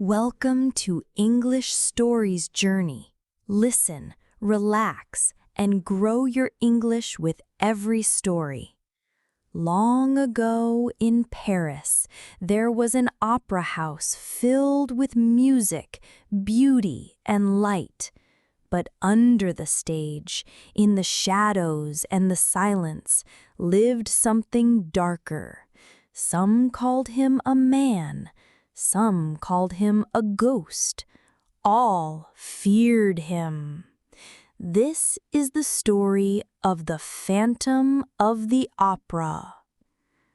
Welcome to English Stories Journey. Listen, relax, and grow your English with every story. Long ago in Paris, there was an opera house filled with music, beauty, and light. But under the stage, in the shadows and the silence, lived something darker. Some called him a man. Some called him a ghost. All feared him. This is the story of the Phantom of the Opera.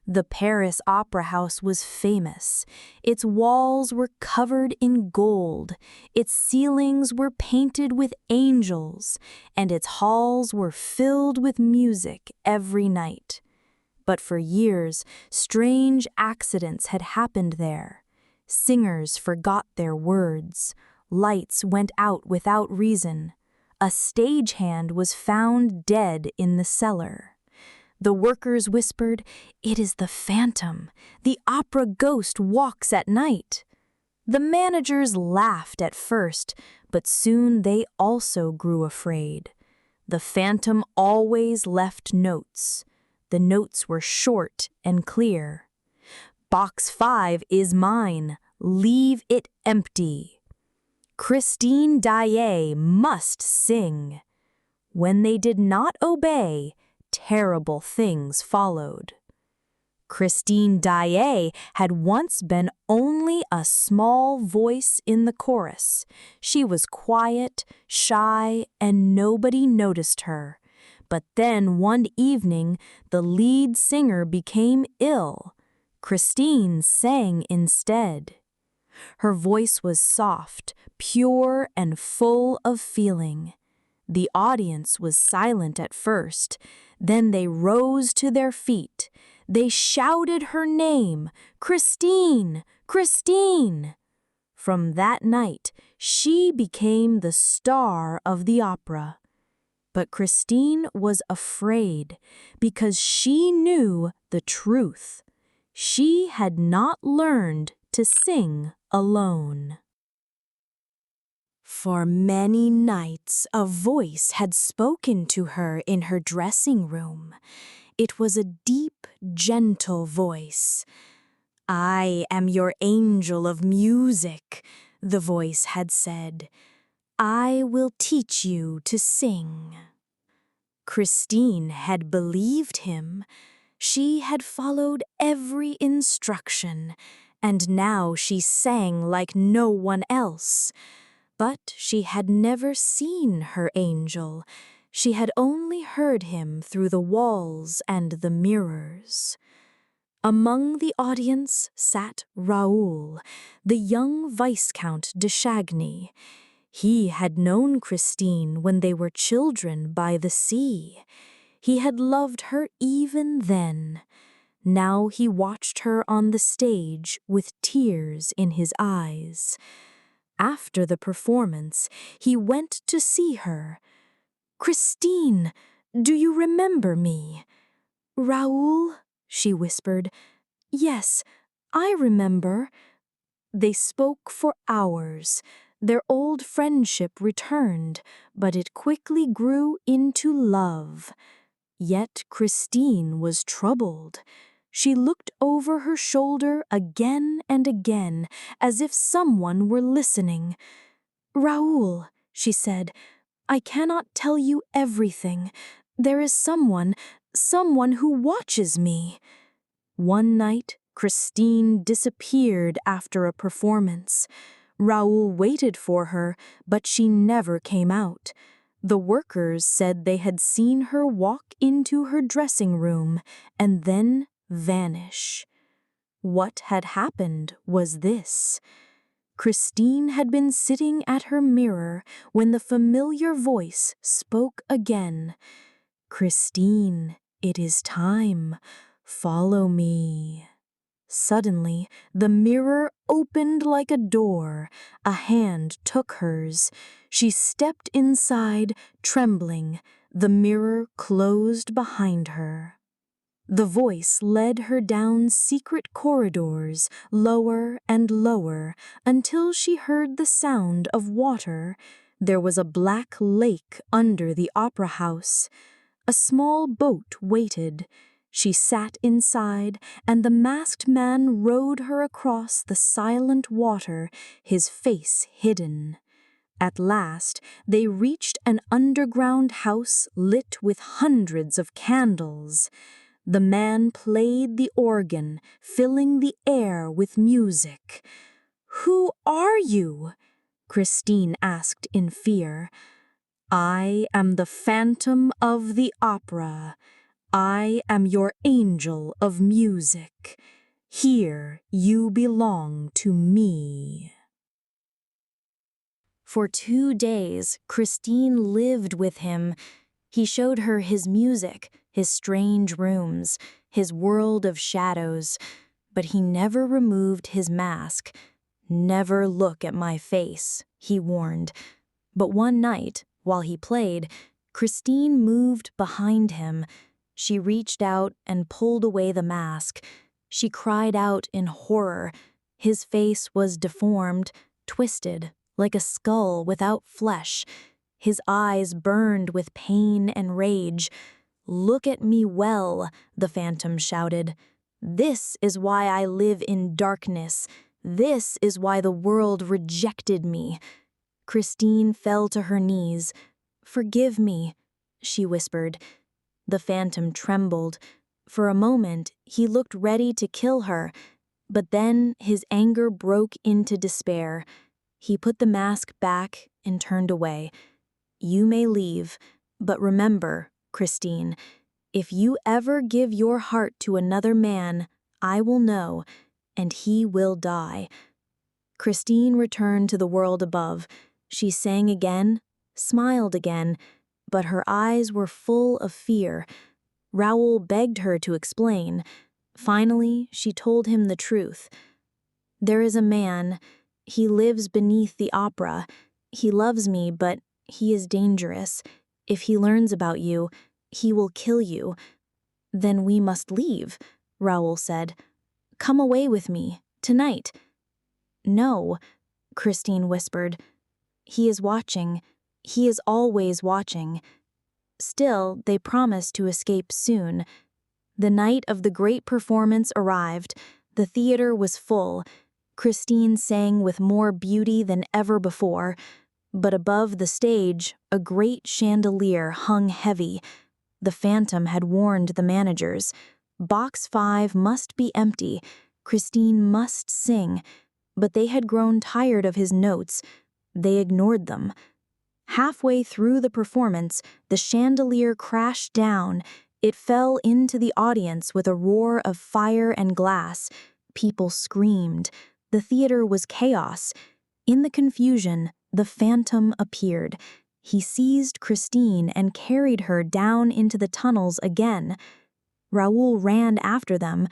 The Paris Opera House was famous. Its walls were covered in gold, its ceilings were painted with angels, and its halls were filled with music every night. But for years, strange accidents had happened there. Singers forgot their words. Lights went out without reason. A stagehand was found dead in the cellar. The workers whispered, "It is the phantom. The opera ghost walks at night." The managers laughed at first, but soon they also grew afraid. The phantom always left notes. The notes were short and clear. "Box 5 is mine. Leave it empty. Christine Daae must sing." When they did not obey, terrible things followed. Christine Daae had once been only a small voice in the chorus. She was quiet, shy, and nobody noticed her. But then one evening, the lead singer became ill. Christine sang instead. Her voice was soft, pure, and full of feeling. The audience was silent at first. Then they rose to their feet. They shouted her name, "Christine! Christine!" From that night, she became the star of the opera. But Christine was afraid because she knew the truth. She had not learned to sing alone. For many nights, a voice had spoken to her in her dressing room. It was a deep, gentle voice. "I am your angel of music," the voice had said. "I will teach you to sing." Christine had believed him. She had followed every instruction, and now she sang like no one else. But she had never seen her angel. She had only heard him through the walls and the mirrors. Among the audience sat Raoul, the young Viscount de Chagny. He had known Christine when they were children by the sea. He had loved her even then. Now he watched her on the stage with tears in his eyes. After the performance, he went to see her. "Christine, do you remember me?" "Raoul," she whispered. "Yes, I remember." They spoke for hours. Their old friendship returned, but it quickly grew into love. Yet Christine was troubled. She looked over her shoulder again and again, as if someone were listening. "Raoul," she said, "I cannot tell you everything. There is someone who watches me." One night, Christine disappeared after a performance. Raoul waited for her, but she never came out. The workers said they had seen her walk into her dressing room and then vanish. What had happened was this. Christine had been sitting at her mirror when the familiar voice spoke again. "Christine, it is time. Follow me." Suddenly, the mirror opened like a door. A hand took hers. She stepped inside, trembling. The mirror closed behind her. The voice led her down secret corridors, lower and lower, until she heard the sound of water. There was a black lake under the opera house. A small boat waited. She sat inside, and the masked man rowed her across the silent water, his face hidden. At last, they reached an underground house lit with hundreds of candles. The man played the organ, filling the air with music. "Who are you?" Christine asked in fear. "I am the Phantom of the Opera. I am your angel of music. Here you belong to me." For 2 days, Christine lived with him. He showed her his music, his strange rooms, his world of shadows, but he never removed his mask. "Never look at my face," he warned. But one night, while he played, Christine moved behind him. She reached out and pulled away the mask. She cried out in horror. His face was deformed, twisted, like a skull without flesh. His eyes burned with pain and rage. "Look at me well," the phantom shouted. "This is why I live in darkness. This is why the world rejected me." Christine fell to her knees. "Forgive me," she whispered. The phantom trembled. For a moment, he looked ready to kill her, but then his anger broke into despair. He put the mask back and turned away. "You may leave, but remember, Christine, if you ever give your heart to another man, I will know, and he will die." Christine returned to the world above. She sang again, smiled again, but her eyes were full of fear. Raoul begged her to explain. Finally, she told him the truth. "There is a man. He lives beneath the opera. He loves me, but he is dangerous. If he learns about you, he will kill you." "Then we must leave," Raoul said. "Come away with me, tonight." "No," Christine whispered. "He is watching. He is always watching." Still, they promised to escape soon. The night of the great performance arrived. The theater was full. Christine sang with more beauty than ever before. But above the stage, a great chandelier hung heavy. The phantom had warned the managers. Box 5 must be empty. Christine must sing. But they had grown tired of his notes. They ignored them. Halfway through the performance, the chandelier crashed down. It fell into the audience with a roar of fire and glass. People screamed. The theater was chaos. In the confusion, the phantom appeared. He seized Christine and carried her down into the tunnels again. Raoul ran after them.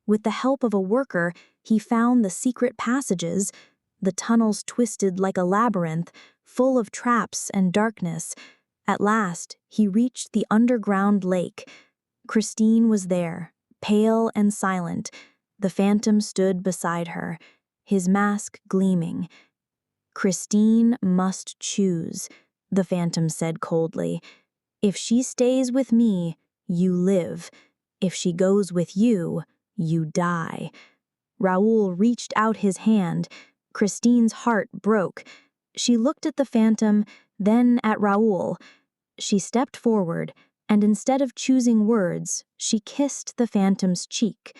With the help of a worker, he found the secret passages. The tunnels twisted like a labyrinth, full of traps and darkness. At last, he reached the underground lake. Christine was there, pale and silent. The phantom stood beside her, his mask gleaming. "Christine must choose," the phantom said coldly. "If she stays with me, you live. If she goes with you, you die." Raoul reached out his hand. Christine's heart broke. She looked at the phantom, then at Raoul. She stepped forward, and instead of choosing words, she kissed the phantom's cheek.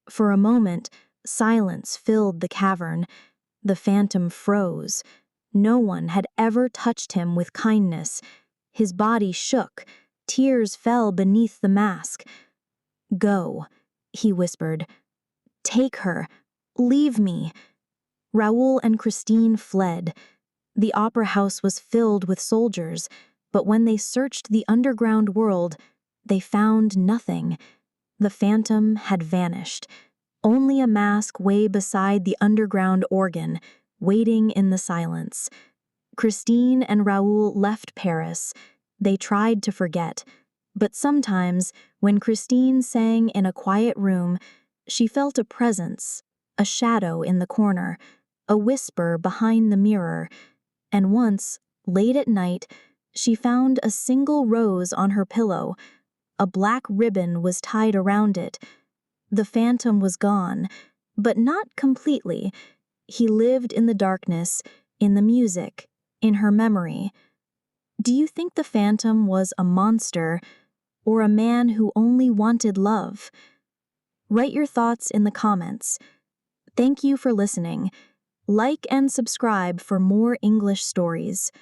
For a moment, silence filled the cavern. The phantom froze. No one had ever touched him with kindness. His body shook. Tears fell beneath the mask. "Go," he whispered. "Take her. Leave me." Raoul and Christine fled. The opera house was filled with soldiers, but when they searched the underground world, they found nothing. The phantom had vanished. Only a mask lay beside the underground organ, waiting in the silence. Christine and Raoul left Paris. They tried to forget. But sometimes, when Christine sang in a quiet room, she felt a presence, a shadow in the corner, a whisper behind the mirror, and once, late at night, she found a single rose on her pillow. A black ribbon was tied around it. The phantom was gone, but not completely. He lived in the darkness, in the music, in her memory. Do you think the phantom was a monster or a man who only wanted love? Write your thoughts in the comments. Thank you for listening. Like and subscribe for more English stories.